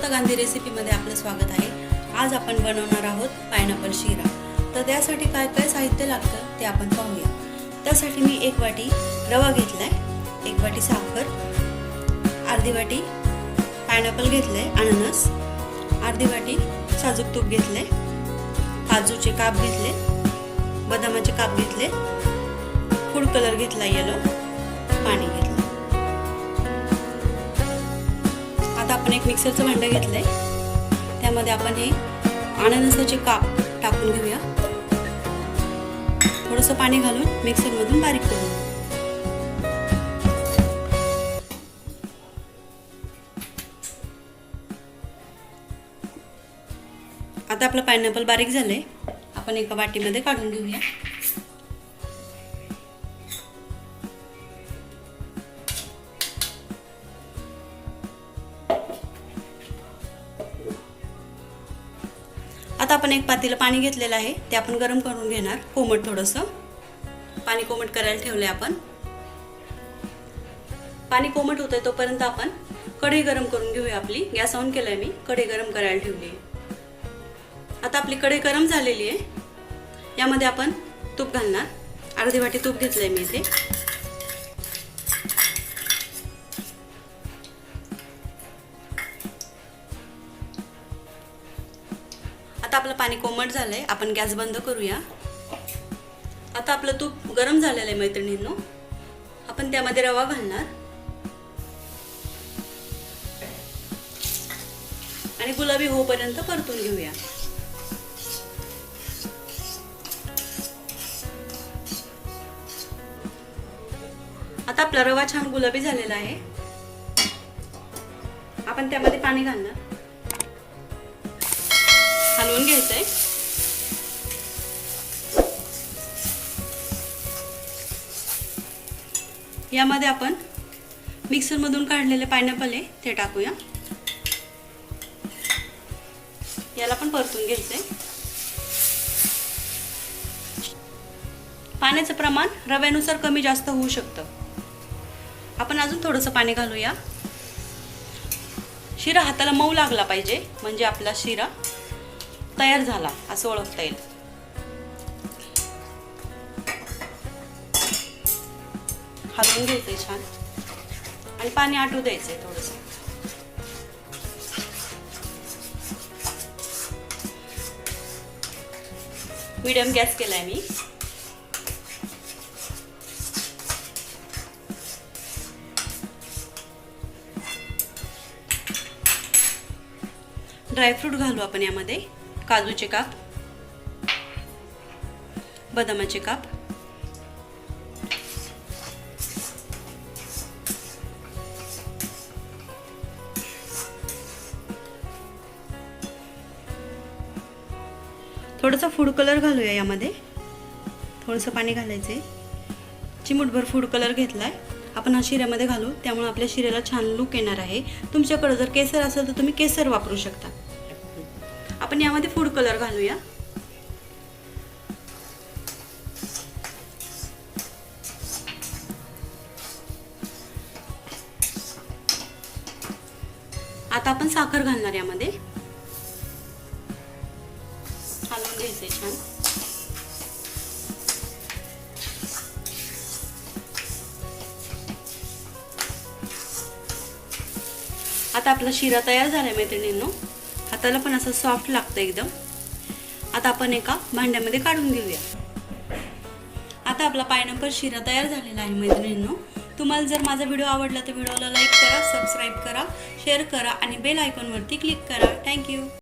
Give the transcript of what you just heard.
समर्थ गांधी रेसिपीमध्ये आपलं स्वागत आहे। आज आपण बनवणार आहोत पायनॅपल शीरा। तर त्यासाठी काय काय साहित्य लागतं ते आपण पाहूया। त्यासाठी मी 1 वाटी रवा घेतलाय, 1 वाटी साखर, अर्धी वाटी पायनॅपल घेतले अननस, अर्धी वाटी साजूक तूप घेतले, काजूचे काप घेतले, बदामाचे काप घेतले, फूड कलर घेतला येलो, पाणी घेतले। आता आपण एक मिक्सरचं भांडं घेतलंय, त्यामध्ये आपण हे अननसाचे काप टाकून घेऊया। थोडंसं पाणी घालून मिक्सरमधून बारीक करू। आता आपलं पायनॅपल बारीक झालंय, आपण एका वाटीमध्ये काढून घेऊया। आता आपण एक पातेलं पाणी घेतलेलं आहे, ते आपण गरम करून घेणार। कोमट थोडंसं पाणी कोमट करायला ठेवलंय आपण। पाणी कोमट होतंय तोपर्यंत आपण कढई गरम करून घेऊया आपली। गॅस ऑन केलाय मी, कढई गरम करायला ठेवली आहे। आता आपली कढई गरम झालेली आहे, यामध्ये आपण तूप घालणार। अर्धी वाटी तूप घेतलंय मी इथे। आता आपलं पाणी कोमट झालंय, आपण गॅस बंद करूया। आता आपलं तूप गरम झालेलं आहे मैत्रिणींनो, आपण त्यामध्ये रवा घालणार आणि गुलाबी होईपर्यंत परतून घेऊया। आता आपला रवा छान गुलाबी झालेला आहे, आपण त्यामध्ये पाणी घालणार, हलवून घ्यायचंय। यामध्ये आपण मिक्सर मधून काढलेले पायनॅपल आहे ते टाकूया, याला पण परतून घ्यायचंय। पाण्याचं प्रमाण रव्यानुसार कमी जास्त होऊ शकतं, आपण अजून थोडंसं पाणी घालूया। शिरा हाताला मऊ लागला पाहिजे, म्हणजे आपला शिरा तयार झाला असं ओळखता येईल। हलवून घ्यायचंय छान आणि पाणी आटू द्यायचंय थोडंसं। मीडियम गॅस केलाय मी। ड्रायफ्रूट घालू आपण यामध्ये। काजूचे काप, बदामाचे काप, थोडंसं फूड कलर घालूया यामध्ये। थोडंसं पाणी घालायचंय, चिमूटभर फूड कलर घेतलाय आपण हा शिऱ्यामध्ये घालू, त्यामुळे आपल्या शिऱ्याला छान लुक येणार आहे। तुमच्याकडे जर केसर असेल तर तुम्ही केसर वापरू शकता। आपण यामध्ये फूड कलर घालूया। आता आपण साखर घालणार यामध्ये, हलवून घ्यायचंय छान। आता आपला शिरा तयार झालाय मैत्रिणींनो, हाताला पण असं सॉफ्ट लागतं एकदम। आता आपण एका भांड्यामध्ये काढून घेऊया। आता आपला पायनॅपल शिरा तयार झालेला आहे मैत्रिणींनो। तुम्हाला जर माझा व्हिडिओ आवडला तर व्हिडिओला लाईक करा, सबस्क्राईब करा, शेअर करा आणि बेल आयकॉनवरती क्लिक करा। थँक्यू।